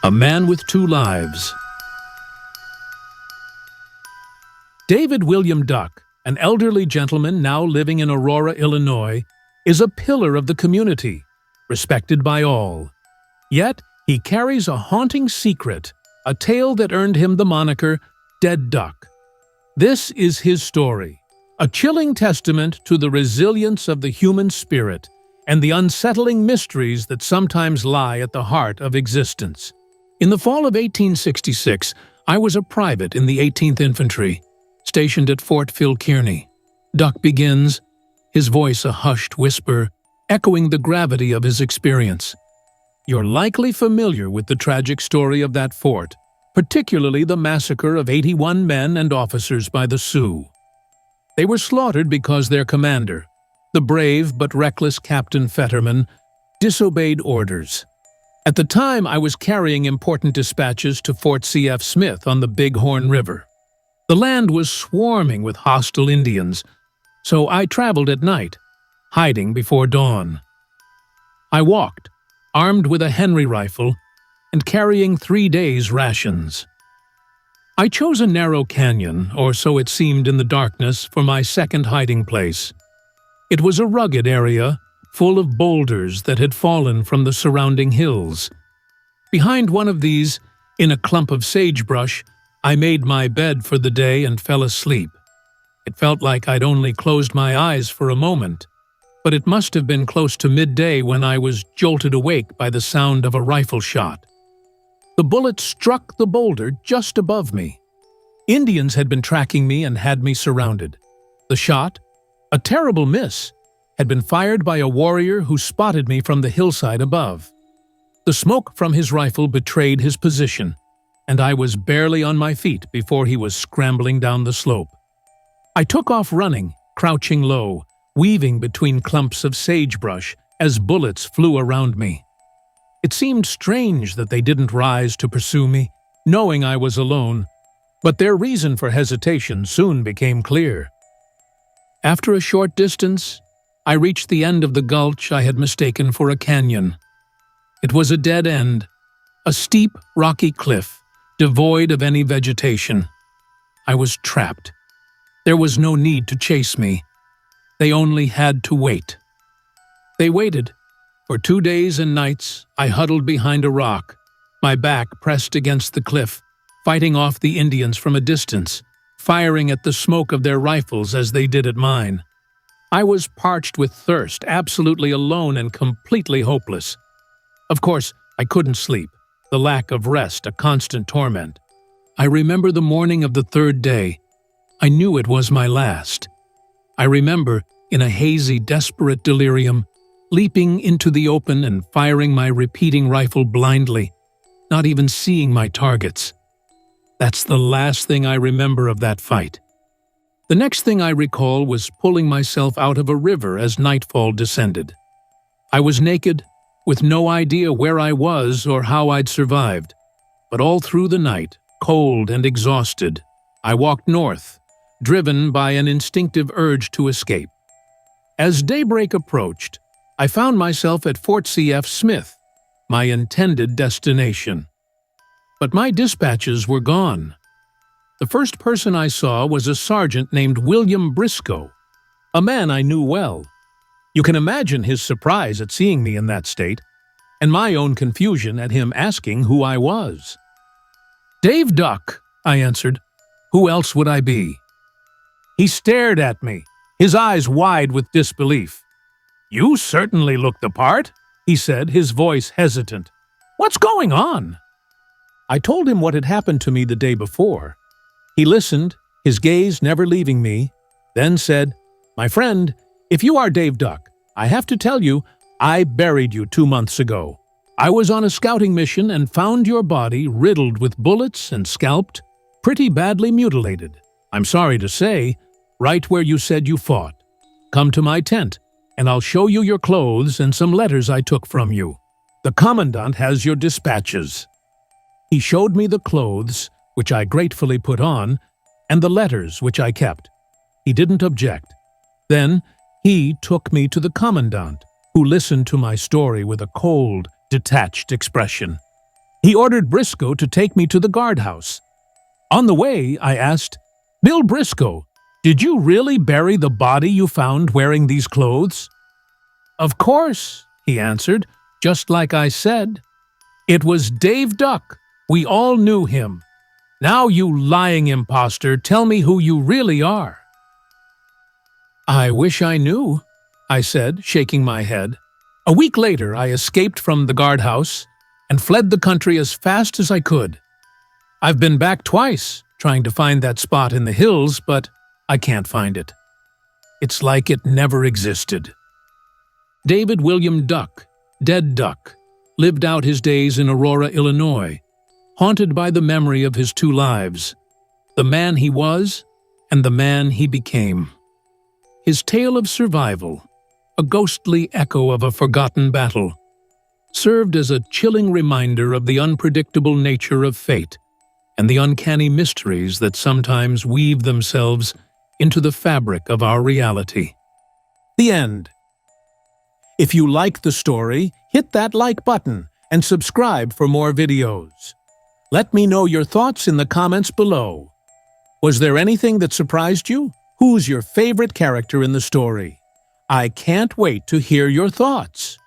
A Man with Two Lives. David William Duck, an elderly gentleman now living in Aurora, Illinois, is a pillar of the community, respected by all. Yet, he carries a haunting secret, a tale that earned him the moniker Dead Duck. This is his story, a chilling testament to the resilience of the human spirit and the unsettling mysteries that sometimes lie at the heart of existence. In the fall of 1866, I was a private in the 18th Infantry, stationed at Fort Phil Kearny. Duck begins, his voice a hushed whisper, echoing the gravity of his experience. You're likely familiar with the tragic story of that fort, particularly the massacre of 81 men and officers by the Sioux. They were slaughtered because their commander, the brave but reckless Captain Fetterman, disobeyed orders. At the time, I was carrying important dispatches to Fort C.F. Smith on the Bighorn River. The land was swarming with hostile Indians, so I traveled at night, hiding before dawn. I walked, armed with a Henry rifle and carrying 3 days' rations. I chose a narrow canyon, or so it seemed in the darkness, for my second hiding place. It was a rugged area, full of boulders that had fallen from the surrounding hills. Behind one of these, in a clump of sagebrush, I made my bed for the day and fell asleep. It felt like I'd only closed my eyes for a moment, but it must have been close to midday when I was jolted awake by the sound of a rifle shot. The bullet struck the boulder just above me. Indians had been tracking me and had me surrounded. The shot, a terrible miss, had been fired by a warrior who spotted me from the hillside above. The smoke from his rifle betrayed his position, and I was barely on my feet before he was scrambling down the slope. I took off running, crouching low, weaving between clumps of sagebrush as bullets flew around me. It seemed strange that they didn't rise to pursue me, knowing I was alone, but their reason for hesitation soon became clear. After a short distance, I reached the end of the gulch I had mistaken for a canyon. It was a dead end, a steep, rocky cliff, devoid of any vegetation. I was trapped. There was no need to chase me. They only had to wait. They waited. For 2 days and nights, I huddled behind a rock, my back pressed against the cliff, fighting off the Indians from a distance, firing at the smoke of their rifles as they did at mine. I was parched with thirst, absolutely alone and completely hopeless. Of course, I couldn't sleep, the lack of rest a constant torment. I remember the morning of the 3rd day. I knew it was my last. I remember, in a hazy, desperate delirium, leaping into the open and firing my repeating rifle blindly, not even seeing my targets. That's the last thing I remember of that fight. The next thing I recall was pulling myself out of a river as nightfall descended. I was naked, with no idea where I was or how I'd survived, but all through the night, cold and exhausted, I walked north, driven by an instinctive urge to escape. As daybreak approached, I found myself at Fort C.F. Smith, my intended destination. But my dispatches were gone. The first person I saw was a sergeant named William Briscoe, a man I knew well. You can imagine his surprise at seeing me in that state, and my own confusion at him asking who I was. "Dave Duck," I answered. "Who else would I be?" He stared at me, his eyes wide with disbelief. "You certainly look the part," he said, his voice hesitant. "What's going on?" I told him what had happened to me the day before. He listened, his gaze never leaving me, then said, "My friend, if you are Dave Duck, I have to tell you, I buried you 2 months ago. I was on a scouting mission and found your body riddled with bullets and scalped, pretty badly mutilated. I'm sorry to say, right where you said you fought. Come to my tent, and I'll show you your clothes and some letters I took from you. The commandant has your dispatches." He showed me the clothes, which I gratefully put on, and the letters, which I kept. He didn't object. Then he took me to the commandant, who listened to my story with a cold, detached expression. He ordered Briscoe to take me to the guardhouse. On the way, I asked, "Bill Briscoe, did you really bury the body you found wearing these clothes?" "Of course," he answered, "just like I said. It was Dave Duck. We all knew him. Now, you lying imposter, tell me who you really are." "I wish I knew," I said, shaking my head. A week later, I escaped from the guardhouse and fled the country as fast as I could. I've been back twice, trying to find that spot in the hills, but I can't find it. It's like it never existed. David William Duck, Dead Duck, lived out his days in Aurora, Illinois, haunted by the memory of his two lives, the man he was and the man he became. His tale of survival, a ghostly echo of a forgotten battle, served as a chilling reminder of the unpredictable nature of fate and the uncanny mysteries that sometimes weave themselves into the fabric of our reality. The end. If you like the story, hit that like button and subscribe for more videos. Let me know your thoughts in the comments below. Was there anything that surprised you? Who's your favorite character in the story? I can't wait to hear your thoughts.